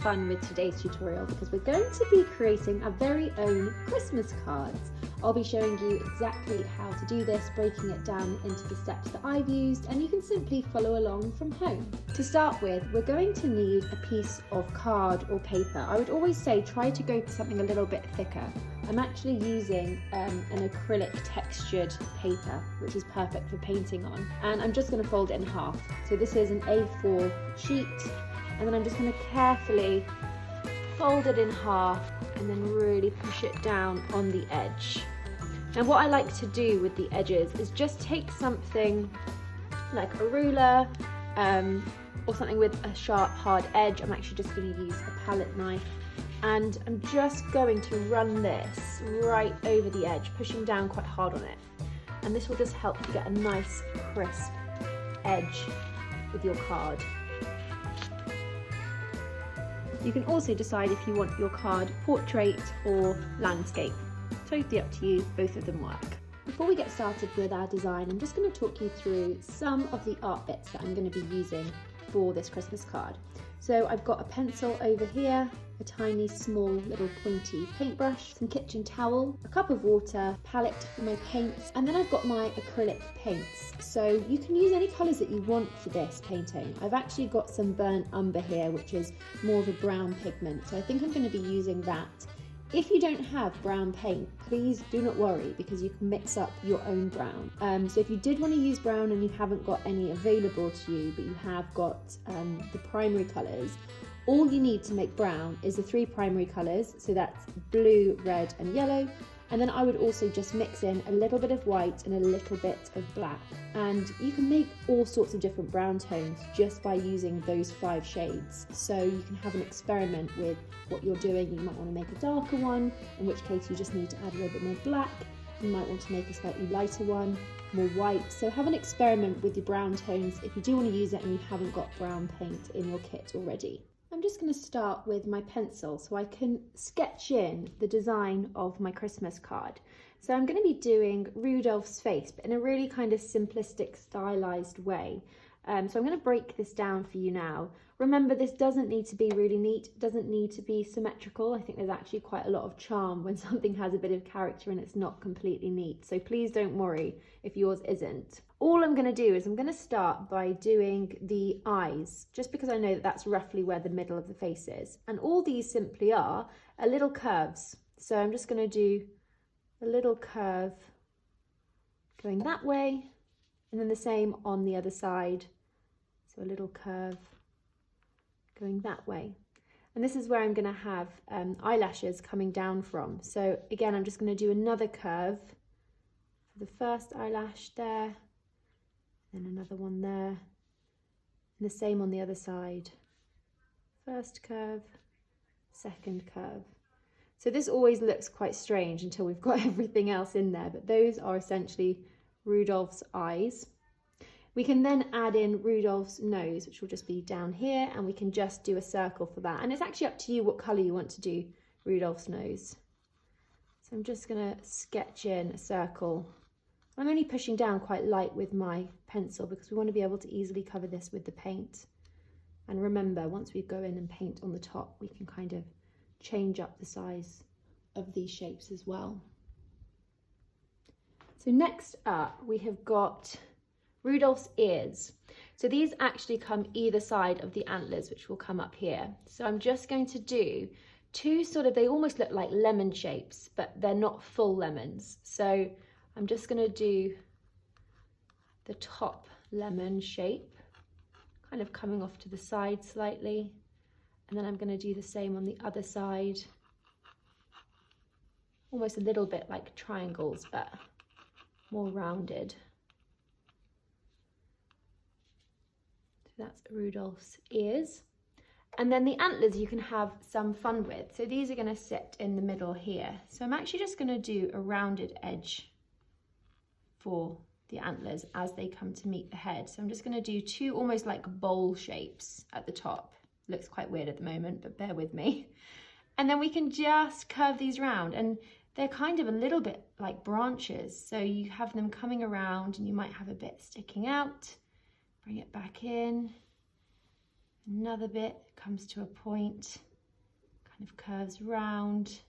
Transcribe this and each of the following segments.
fun with today's tutorial because we're going to be creating our very own Christmas cards. I'll be showing you exactly how to do this, breaking it down into the steps that I've used, and you can simply follow along from home. To start with, we're going to need a piece of card or paper. I would always say try to go for something a little bit thicker. I'm actually using an acrylic textured paper, which is perfect for painting on, and I'm just going to fold it in half. So this is an A4 sheet, and then I'm just going to carefully fold it in half and then really push it down on the edge. Now what I like to do with the edges is just take something like a ruler or something with a sharp hard edge. I'm actually just going to use a palette knife, and I'm just going to run this right over the edge, pushing down quite hard on it, and this will just help you get a nice crisp edge with your card. You can also decide if you want your card portrait or landscape. Totally up to you, both of them work. Before we get started with our design, I'm just going to talk you through some of the art bits that I'm going to be using for this Christmas card. So I've got a pencil over here, a tiny small little pointy paintbrush, some kitchen towel, a cup of water, palette for my paints, and then I've got my acrylic paints. So you can use any colours that you want for this painting. I've actually got some burnt umber here, which is more of a brown pigment, so I think I'm going to be using that. If you don't have brown paint, please do not worry, because you can mix up your own brown. So if you did want to use brown and you haven't got any available to you, but you have got the primary colours, all you need to make brown is the 3 primary colours, so that's blue, red and yellow, and then I would also just mix in a little bit of white and a little bit of black, and you can make all sorts of different brown tones just by using those 5 shades. So you can have an experiment with what you're doing. You might want to make a darker one, in which case you just need to add a little bit more black. You might want to make a slightly lighter one, more white. So have an experiment with your brown tones if you do want to use it and you haven't got brown paint in your kit already. I'm just going to start with my pencil so I can sketch in the design of my Christmas card. So I'm going to be doing Rudolph's face, but in a really kind of simplistic, stylized way. So I'm going to break this down for you now. Remember, this doesn't need to be really neat, it doesn't need to be symmetrical. I think there's actually quite a lot of charm when something has a bit of character and it's not completely neat. So please don't worry if yours isn't. All I'm going to do is I'm going to start by doing the eyes, just because I know that that's roughly where the middle of the face is. And all these simply are little curves. So I'm just going to do a little curve going that way, and then the same on the other side. So a little curve going that way. And this is where I'm going to have eyelashes coming down from. So again, I'm just going to do another curve for the first eyelash there, then another one there, and the same on the other side. First curve, second curve. So this always looks quite strange until we've got everything else in there, but those are essentially Rudolph's eyes. We can then add in Rudolph's nose, which will just be down here, and we can just do a circle for that. And it's actually up to you what colour you want to do Rudolph's nose. So I'm just going to sketch in a circle. I'm only pushing down quite light with my pencil because we want to be able to easily cover this with the paint. And remember, once we go in and paint on the top, we can kind of change up the size of these shapes as well. So next up, we have got Rudolph's ears. So these actually come either side of the antlers, which will come up here. So I'm just going to do 2 they almost look like lemon shapes, but they're not full lemons. So I'm just going to do the top lemon shape, kind of coming off to the side slightly. And then I'm going to do the same on the other side. Almost a little bit like triangles, but more rounded. So that's Rudolph's ears. And then the antlers you can have some fun with. So these are going to sit in the middle here. So I'm actually just going to do a rounded edge for the antlers as they come to meet the head. So I'm just going to do 2 almost like bowl shapes at the top. Looks quite weird at the moment, but bear with me. And then we can just curve these round, and they're kind of a little bit like branches. So you have them coming around and you might have a bit sticking out. Bring it back in. Another bit comes to a point. kind of curves round.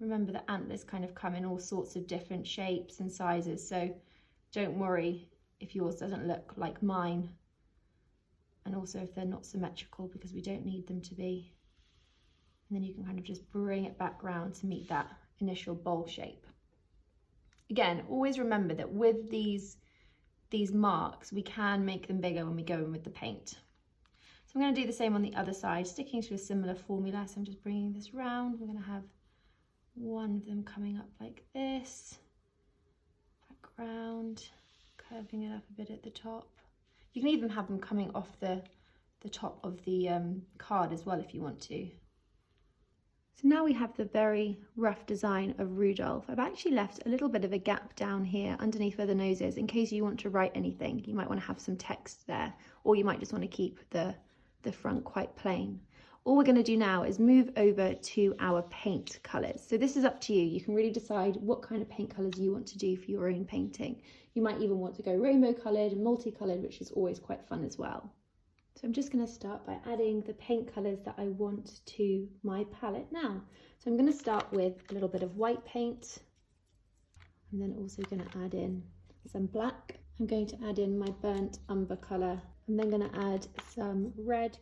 Remember the antlers kind of come in all sorts of different shapes and sizes, so don't worry if yours doesn't look like mine, and also if they're not symmetrical, because we don't need them to be. And then you can kind of just bring it back round to meet that initial bowl shape. Again, always remember that with these marks, we can make them bigger when we go in with the paint. So I'm going to do the same on the other side, sticking to a similar formula. So I'm just bringing this round. We're going to have one of them coming up like this, back round, curving it up a bit at the top. You can even have them coming off the top of the card as well if you want to. So now we have the very rough design of Rudolph. I've actually left a little bit of a gap down here underneath where the nose is in case you want to write anything. You might want to have some text there, or you might just want to keep the front quite plain. All we're going to do now is move over to our paint colours. So this is up to you. You can really decide what kind of paint colours you want to do for your own painting. You might even want to go rainbow coloured and multicoloured, which is always quite fun as well. So I'm just going to start by adding the paint colours that I want to my palette now. So I'm going to start with a little bit of white paint. I'm then also going to add in some black. I'm going to add in my burnt umber colour. I'm then going to add some red.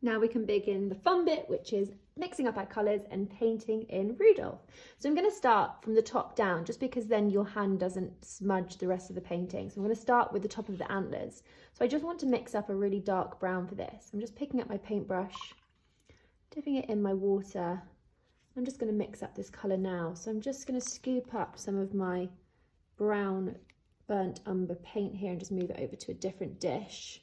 Now we can begin the fun bit, which is mixing up our colours and painting in Rudolph. So I'm going to start from the top down, just because then your hand doesn't smudge the rest of the painting. So I'm going to start with the top of the antlers. So I just want to mix up a really dark brown for this. I'm just picking up my paintbrush, dipping it in my water. I'm just going to mix up this colour now. So I'm just going to scoop up some of my brown burnt umber paint here and just move it over to a different dish.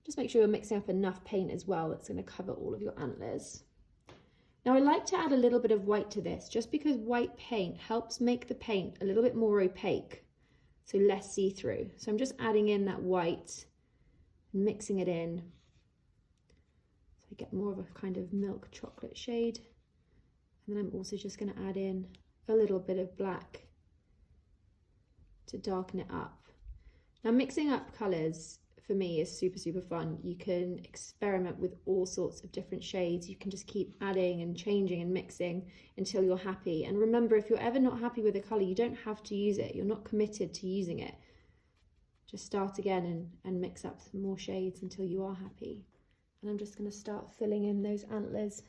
Just make sure you're mixing up enough paint as well that's going to cover all of your antlers. Now I like to add a little bit of white to this, just because white paint helps make the paint a little bit more opaque, so less see-through. So I'm just adding in that white and mixing it in, so I get more of a kind of milk chocolate shade. And then I'm also just going to add in a little bit of black to darken it up. Now mixing up colours for me is super fun. You can experiment with all sorts of different shades. You can just keep adding and changing and mixing until you're happy. And remember, if you're ever not happy with a colour, you don't have to use it. You're not committed to using it. Just start again and mix up some more shades until you are happy. And I'm just going to start filling in those antlers.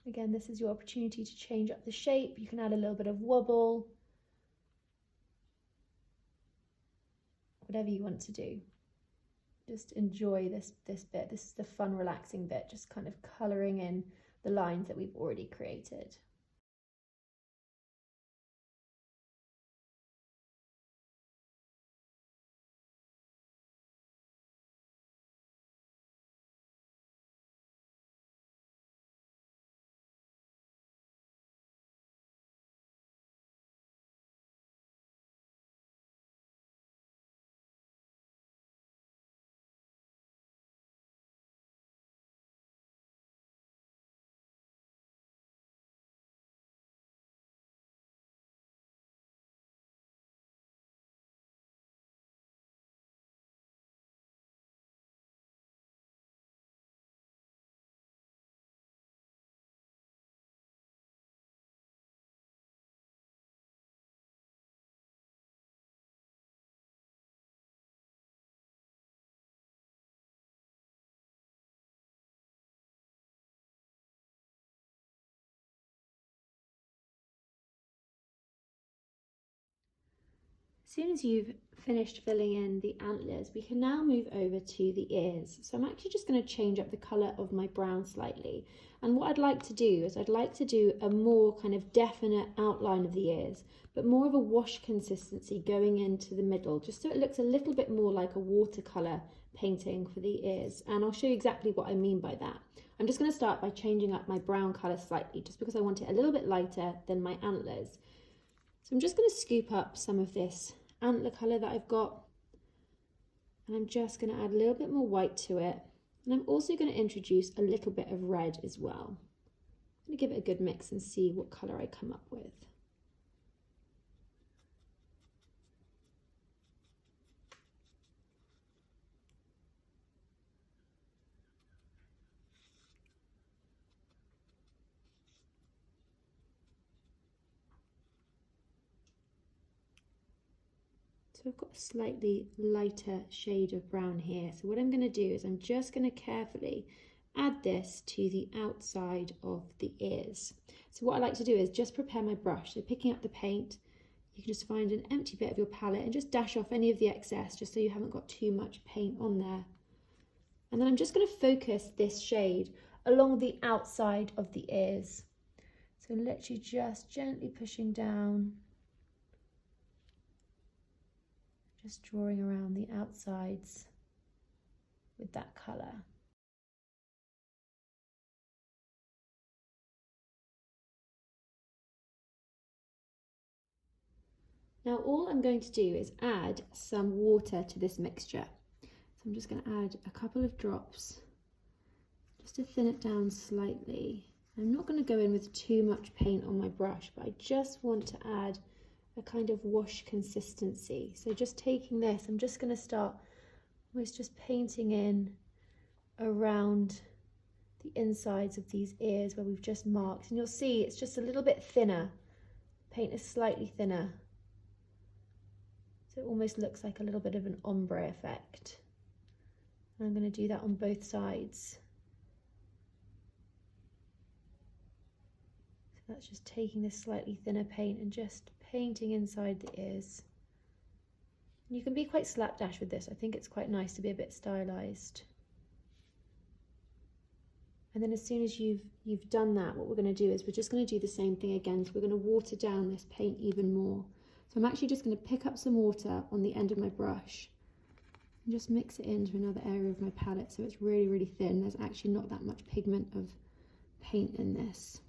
Again, this is your opportunity to change up the shape. You can add a little bit of wobble, whatever you want to do. Just enjoy this bit. This is the fun, relaxing bit, just kind of colouring in the lines that we've already created. As soon as you've finished filling in the antlers, we can now move over to the ears. So I'm actually just going to change up the colour of my brown slightly. And what I'd like to do is I'd like to do a more kind of definite outline of the ears, but more of a wash consistency going into the middle, just so it looks a little bit more like a watercolour painting for the ears. And I'll show you exactly what I mean by that. I'm just going to start by changing up my brown colour slightly, just because I want it a little bit lighter than my antlers. So I'm just going to scoop up some of this antler colour that I've got, and I'm just going to add a little bit more white to it, and I'm also going to introduce a little bit of red as well. I'm going to give it a good mix and see what colour I come up with. So I've got a slightly lighter shade of brown here. So what I'm going to do is I'm just going to carefully add this to the outside of the ears. So what I like to do is just prepare my brush. So picking up the paint, you can just find an empty bit of your palette and just dash off any of the excess, just so you haven't got too much paint on there. And then I'm just going to focus this shade along the outside of the ears. So literally just gently pushing down, just drawing around the outsides with that colour. Now all I'm going to do is add some water to this mixture. So I'm just going to add a couple of drops just to thin it down slightly. I'm not going to go in with too much paint on my brush, but I just want to add a kind of wash consistency. So just taking this, I'm just going to start almost just painting in around the insides of these ears where we've just marked. And you'll see it's just a little bit thinner. Paint is slightly thinner. So it almost looks like a little bit of an ombre effect. And I'm going to do that on both sides. So that's just taking this slightly thinner paint and just painting inside the ears. You can be quite slapdash with this. I think it's quite nice to be a bit stylized. And then as soon as you've done that, what we're going to do is we're just going to do the same thing again. So we're going to water down this paint even more. So I'm actually just going to pick up some water on the end of my brush and just mix it into another area of my palette so it's really, really thin. There's actually not that much pigment of paint in this.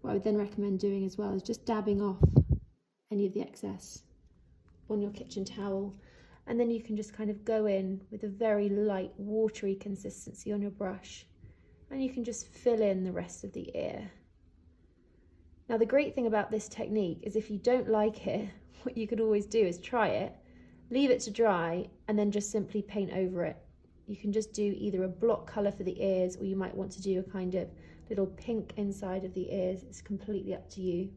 What I would then recommend doing as well is just dabbing off any of the excess on your kitchen towel, and then you can just kind of go in with a very light watery consistency on your brush, and you can just fill in the rest of the ear. Now the great thing about this technique is if you don't like it, what you could always do is try it, leave it to dry, and then just simply paint over it. You can just do either a block colour for the ears, or you might want to do a kind of little pink inside of the ears. It's completely up to you.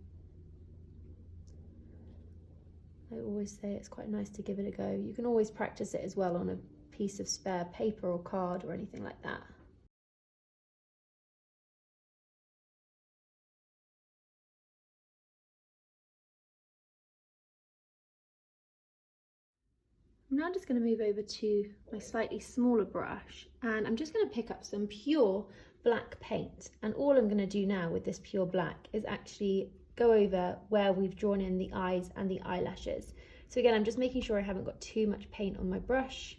I always say it's quite nice to give it a go. You can always practice it as well on a piece of spare paper or card or anything like that. I'm now just going to move over to my slightly smaller brush, and I'm just going to pick up some pure black paint, and all I'm going to do now with this pure black is actually go over where we've drawn in the eyes and the eyelashes. So again, I'm just making sure I haven't got too much paint on my brush,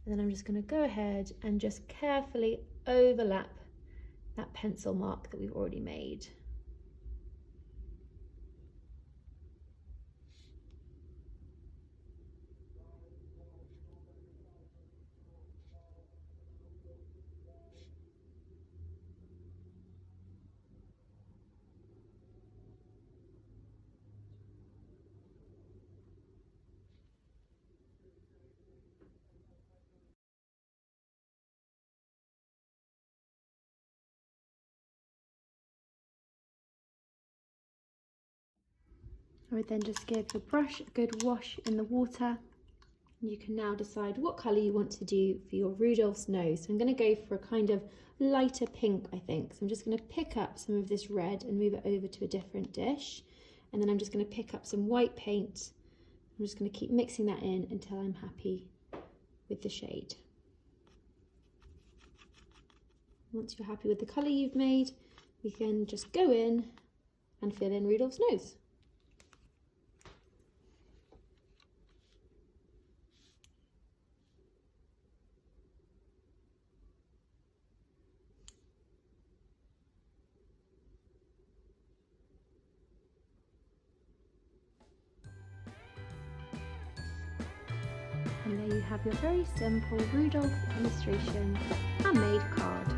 and then I'm just going to go ahead and just carefully overlap that pencil mark that we've already made. I would then just give the brush a good wash in the water. You can now decide what colour you want to do for your Rudolph's nose. So I'm going to go for a kind of lighter pink, I think. So I'm just going to pick up some of this red and move it over to a different dish. And then I'm just going to pick up some white paint. I'm just going to keep mixing that in until I'm happy with the shade. Once you're happy with the colour you've made, we can just go in and fill in Rudolph's nose. And there you have your very simple Rudolph illustration handmade card.